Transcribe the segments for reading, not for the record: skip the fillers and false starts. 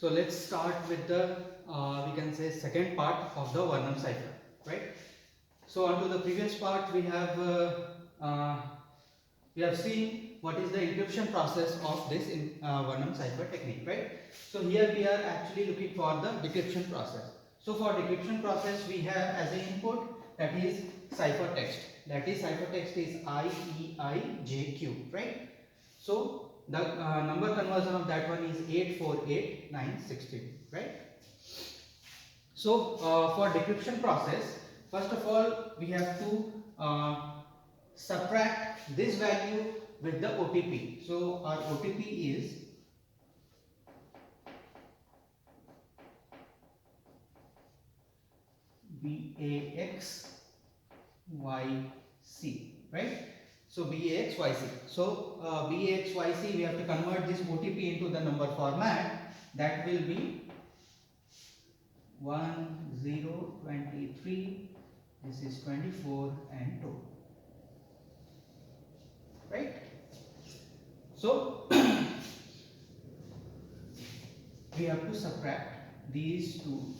So let's start with the we can say second part of the Vernam cipher, right? So onto the previous part, we have seen what is the encryption process of this Vernam cipher technique, right? So here we are actually looking for the decryption process. So for decryption process, we have as an input that is cipher text. That is cipher text is IEIJQ, right? So the number conversion of that one is 848916, right? So for decryption process, first of all we have to subtract this value with the OTP. So our OTP is BAXYC, right? So BAXYC. So BAXYC, we have to convert this OTP into the number format. That will be 1023. This is 24 and 2. Right? So we have to subtract these two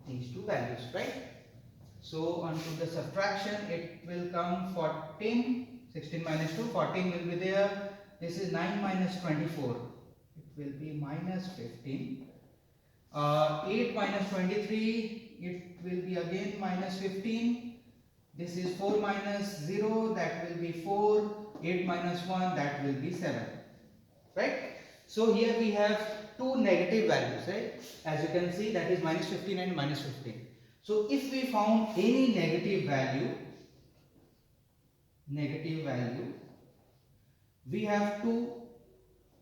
values, right? So onto the subtraction, it will come 14, 16 minus 2, 14 will be there. This is 9 minus 24. It will be minus 15. 8 minus 23, it will be again minus 15. This is 4 minus 0, that will be 4. 8 minus 1, that will be 7. Right? So here we have two negative values, right? As you can see, that is minus 15 and minus 15. So if we found any negative value, we have to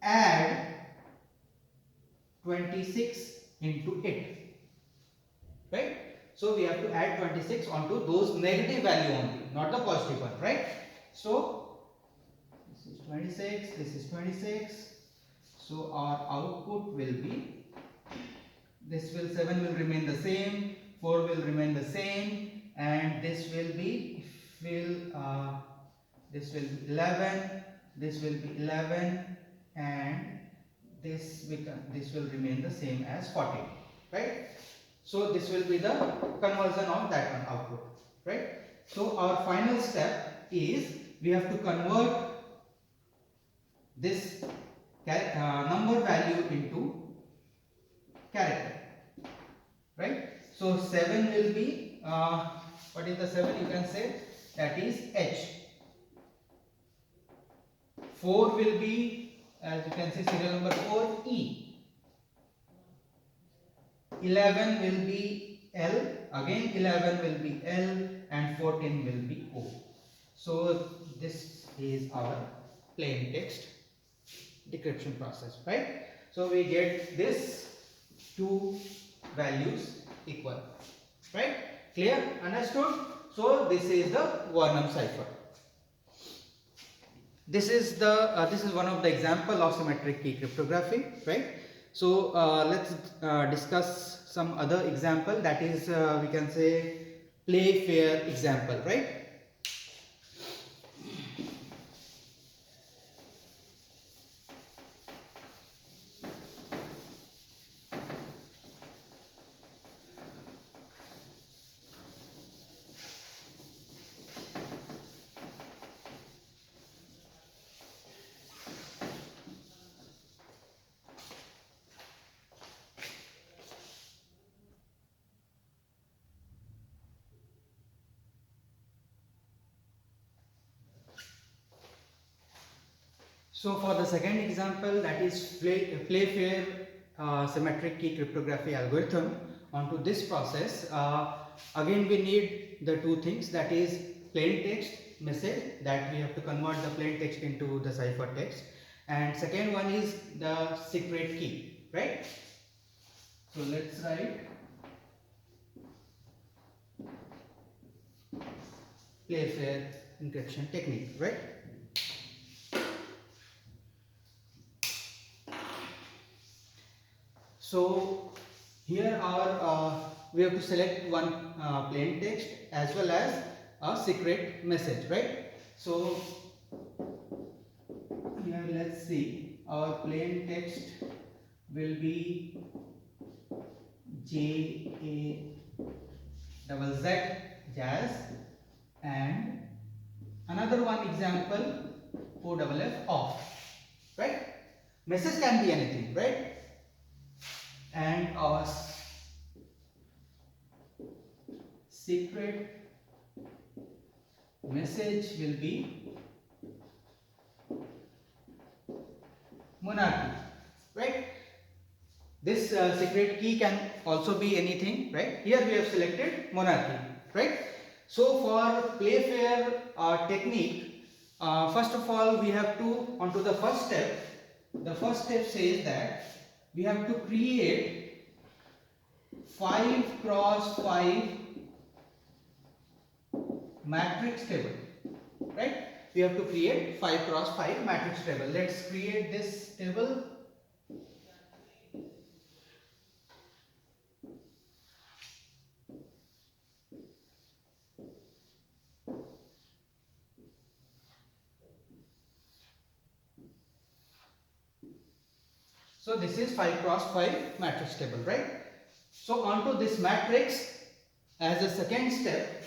add 26 into it, right? So we have to add 26 onto those negative value only, not the positive one, right? So this is 26, this is 26. So our output will be, this will 7 will remain the same, 4 will remain the same, and this will be this will be 11, this will be 11, and this will remain the same as 14, right? So this will be the conversion of that one output, right? So our final step is we have to convert this number value into character, right? So 7 will be what is the 7? You can say that is H. 4 will be, as you can see, serial number 4, E. 11 will be L, again 11 will be L, and 14 will be O. So this is our plain text decryption process, right? So we get this two values equal, right? Clear? Understood? So this is the Vernam cipher. This is one of the example of symmetric key cryptography, right? So let's discuss some other example, that is we can say Playfair example, right? So for the second example, that is Playfair symmetric key cryptography algorithm. Onto this process, again we need the two things, that is plain text message, that we have to convert the plain text into the cipher text, and second one is the secret key, right? So let's write Playfair encryption technique, right? So here we have to select one plain text as well as a secret message, right? So here let's see our plain text will be J A double Z, jazz, and another one example O double F, off, right? Message can be anything, right? And our secret message will be monarchy, right? This secret key can also be anything, right? Here we have selected monarchy, right? So for Playfair technique, first of all we have to, onto the first step. The first step says that we have to create 5 cross 5 matrix table, right? We have to create 5 cross 5 matrix table. Let's create this table. So this is 5 cross 5 matrix table, right? So onto this matrix, as a second step,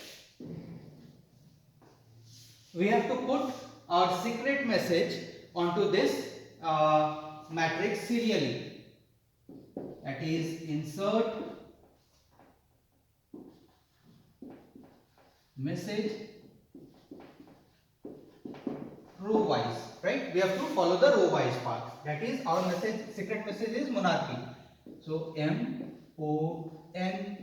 we have to put our secret message onto this matrix serially. That is, insert message row wise, right? We have to follow the row wise path. That is, our message, secret message is monarchy. So MONARCHY,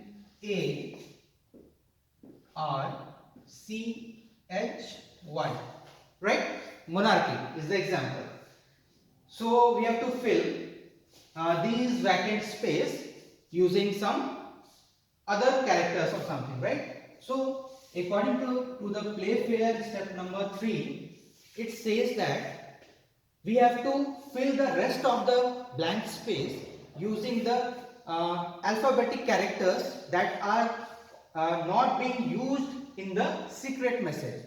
right? Monarchy is the example. So we have to fill these vacant space using some other characters or something, right? So according to the Playfair step number 3, it says that we have to fill the rest of the blank space using the alphabetic characters that are not being used in the secret message,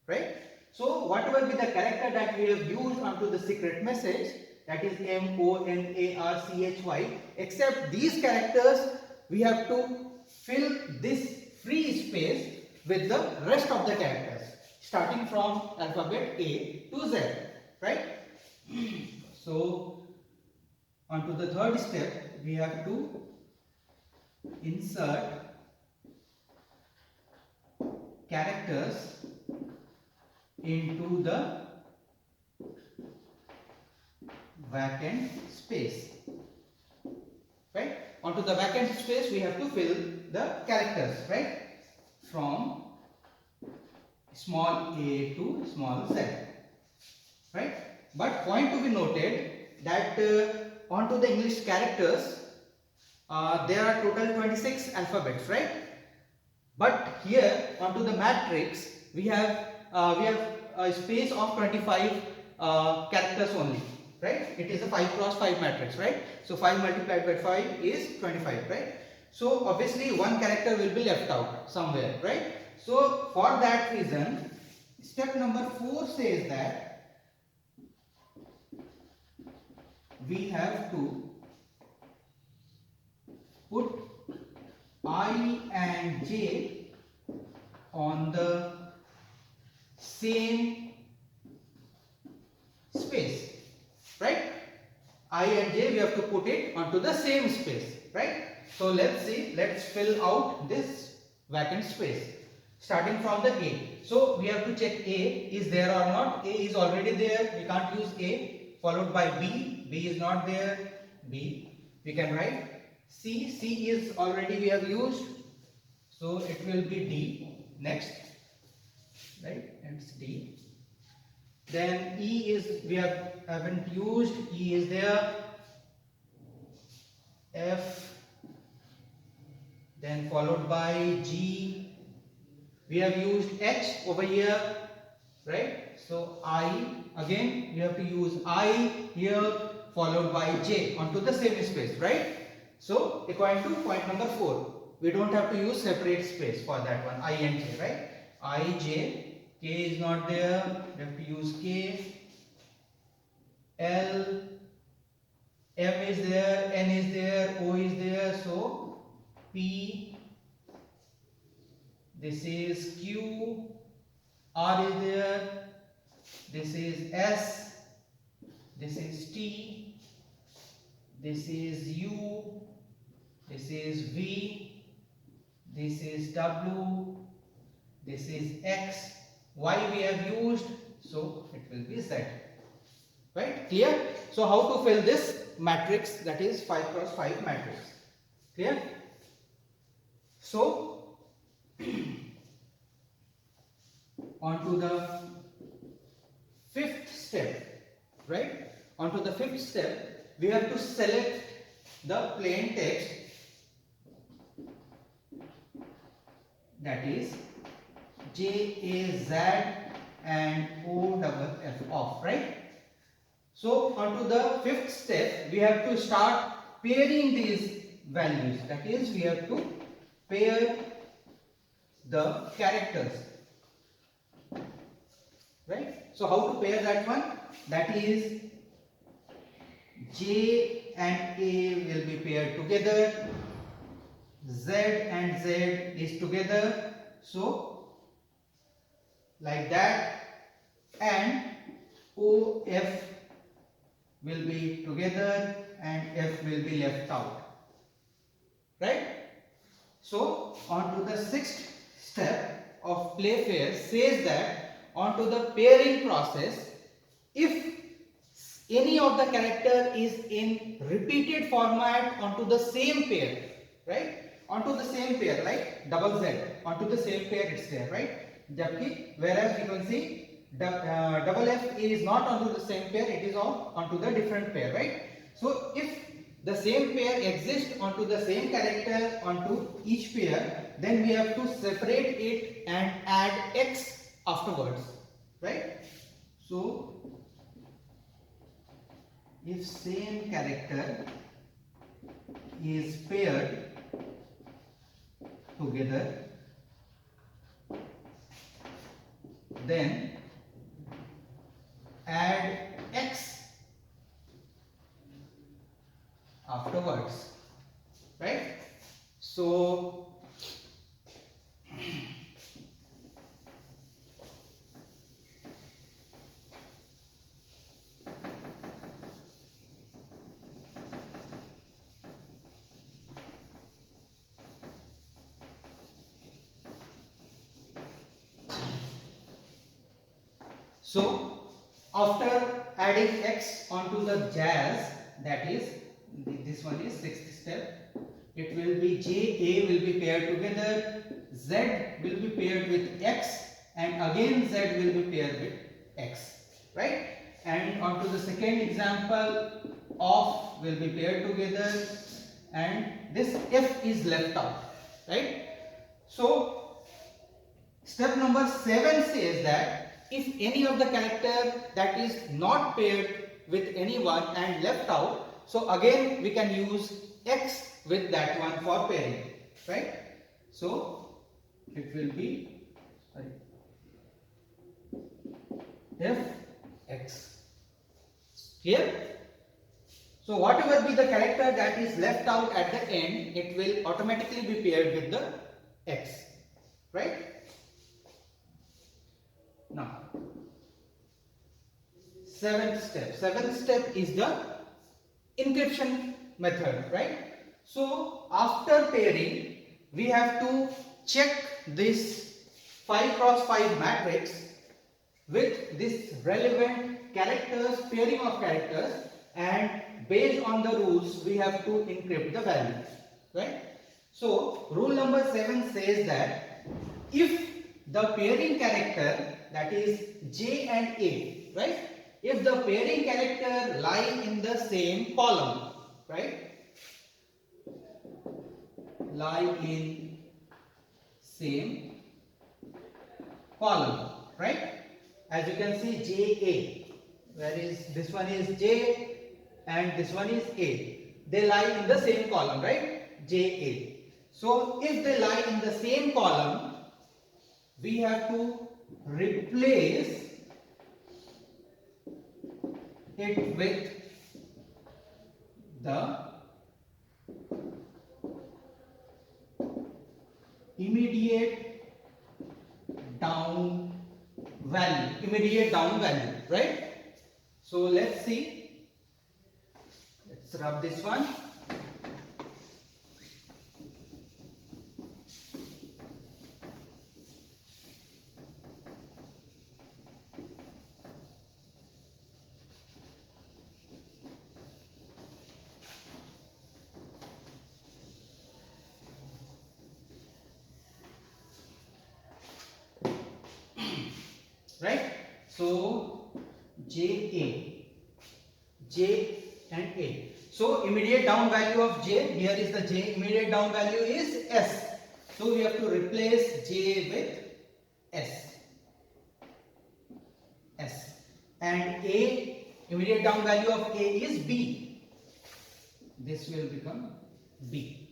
right? So whatever be the character that we have used onto the secret message, that is MONARCHY, except these characters, we have to fill this free space with the rest of the characters, starting from alphabet A to Z, right? So onto the third step, we have to insert characters into the vacant space, right? Onto the vacant space we have to fill the characters, right? From small a to small z, right? But point to be noted that onto the English characters there are total 26 alphabets, right? But here onto the matrix we have a space of 25 characters only, right? It is a 5 cross 5 matrix, right? So 5 multiplied by 5 is 25, right? So obviously one character will be left out somewhere, right? So for that reason, step number 4 says that we have to put I and J on the same space, right? I and J, we have to put it onto the same space, right? So let's see, let's fill out this vacant space starting from the A. So we have to check A is there or not. A is already there, we can't use A, followed by B. B is not there, B. We can write C. C is already we have used, so it will be D next, right? It's D. Then E is we haven't used, E is there. F, then followed by G. We have used H over here, right? So I, again we have to use I here, followed by J onto the same space, right? So according to point number 4, we don't have to use separate space for that one, I and J, right? I, J, K is not there, we have to use K, L, M is there, N is there, O is there, so P, this is Q, R is there, this is S, this is T, this is U, this is V, this is W, this is X, Y we have used, so it will be Z. Right? Clear? So how to fill this matrix, that is 5 cross 5 matrix. Clear? So on to the fifth step, right? On to the fifth step, we have to select the plain text, that is J, A, Z and O double F of, right? So on to the fifth step, we have to start pairing these values, that is we have to pair the characters, right? So how to pair that one? That is J and A will be paired together, Z and Z is together, so like that, and O, F will be together and F will be left out, right? So on to the sixth step of Playfair says that on to the pairing process, if any of the character is in repeated format onto the same pair, right? Onto the same pair, like double Z, onto the same pair it's there, right? Whereas you can see double F is not onto the same pair, it is all onto the different pair, right? So if the same pair exists onto the same character onto each pair, then we have to separate it and add X afterwards, right? So if same character is paired together, then add X afterwards, right? So after adding X onto the jazz, that is this one is sixth step, it will be J, A will be paired together, Z will be paired with X and again Z will be paired with X, right? And onto the second example, of will be paired together and this F is left out, right? So step number 7 says that if any of the character that is not paired with anyone and left out, so again we can use X with that one for pairing, right? So it will be F X. Clear? So whatever be the character that is left out at the end, it will automatically be paired with the X, right? Now, seventh step is the encryption method, right? So after pairing, we have to check this 5 cross 5 matrix with this relevant characters, pairing of characters, and based on the rules we have to encrypt the value, right? So rule number 7 says that if the pairing character, that is J and A, right? If the pairing character lie in the same column, right? Lie in same column, right? As you can see, JA, where is this one is J and this one is A. They lie in the same column, right? JA. So if they lie in the same column, we have to replace it with the immediate down value, right? So let's see, let's rub this one. Right? So J and A. So immediate down value of J, here is the J, immediate down value is S. So we have to replace J with S. And A, immediate down value of A is B. This will become B.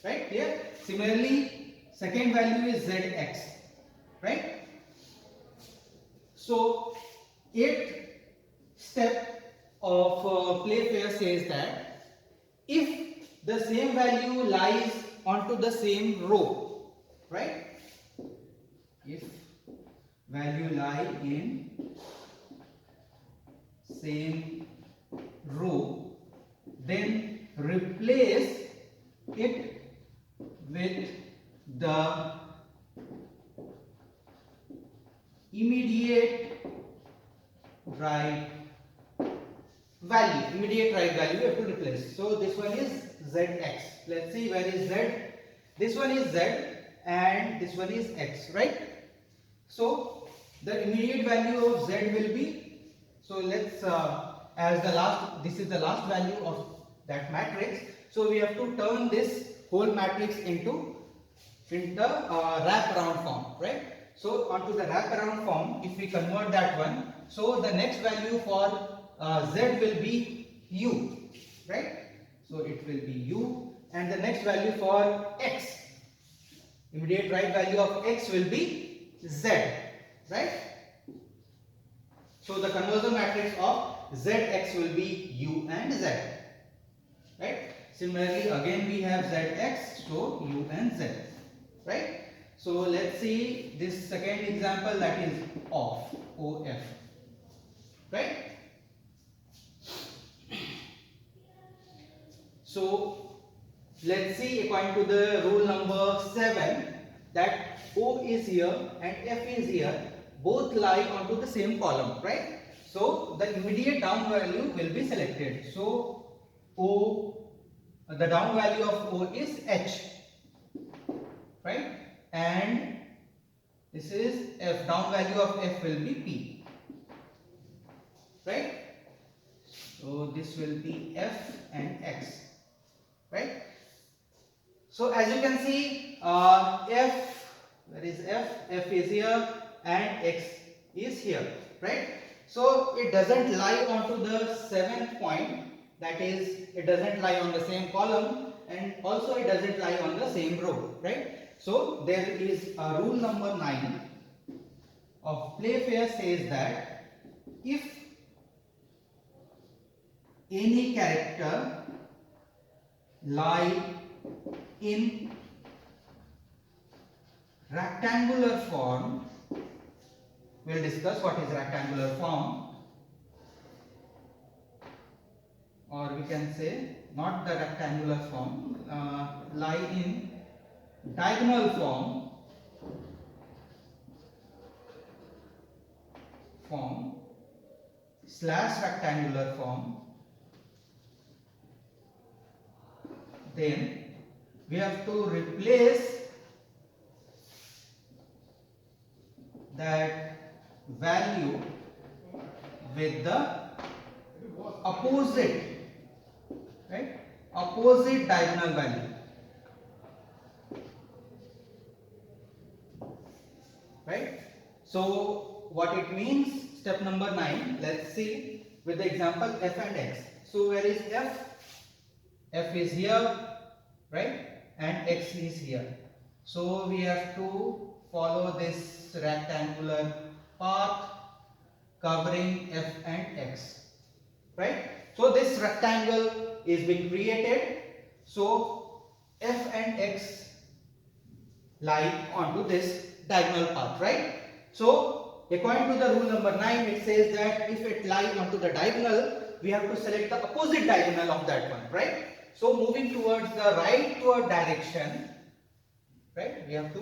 Right? Here. Similarly, second value is ZX. Right? So, 8th step of Playfair says that if the same value lies onto the same row, right? If value lie in same row, then replace it with the immediate right value. Immediate right value we have to replace. So this one is ZX. Let's see, where is Z? This one is Z and this one is X, right? So the immediate value of Z will be, so let's this is the last value of that matrix. So we have to turn this whole matrix into wraparound form, right? So onto the wraparound form, if we convert that one, so the next value for Z will be U, right? So it will be U, and the next value for X, immediate right value of X will be Z, right? So the conversion matrix of ZX will be U and Z, right? Similarly, again we have ZX, so U and Z, right? So let's see this second example, that is OF, right? So let's see, according to the rule number 7, that O is here and F is here, both lie onto the same column, right? So the immediate down value will be selected. So the down value of O is H, right? And this is F, down value of F will be P, right? So this will be F and X, right? So as you can see, F, where is F? F is here and X is here, right? So it doesn't lie onto the 7th point, that is, it doesn't lie on the same column, and also it doesn't lie on the same row, right? So there is a rule number 9 of Playfair says that if any character lie in rectangular form, we'll discuss what is rectangular form, or we can say not the rectangular form, lie in diagonal form slash rectangular form, then we have to replace that value with the opposite, right? Opposite diagonal value, right? So what it means, step number 9, let's see with the example F and X. So where is F? F is here, right? And X is here. So we have to follow this rectangular path covering F and X, right? So this rectangle is being created. So f and x lie onto this diagonal path, right? So according to the rule number 9, it says that if it lies onto the diagonal, we have to select the opposite diagonal of that one, right? So moving towards the rightward direction, right? We have to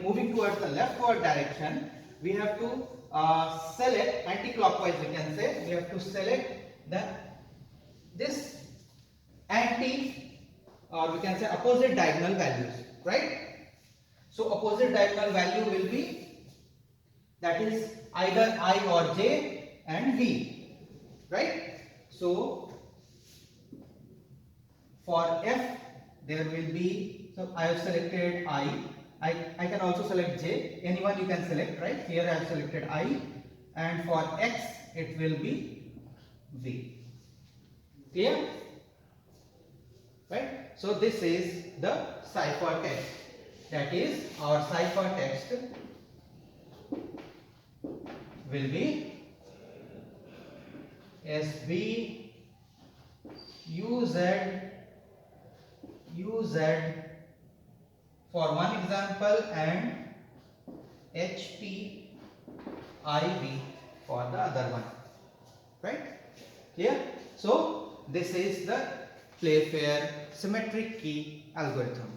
moving towards the leftward direction. We have to select anti-clockwise. We can say we have to select this anti, or we can say opposite diagonal values, right? So opposite diagonal value will be, that is either I or j and v, right? So for f there will be, so I have selected I can also select j, anyone you can select, right? Here I have selected I, and for x it will be v. Clear? Right? So this is the cipher text. That is, our cipher text will be SB UZ for one example and HT IV for the other one, right? Clear? So this is the Playfair symmetric key algorithm.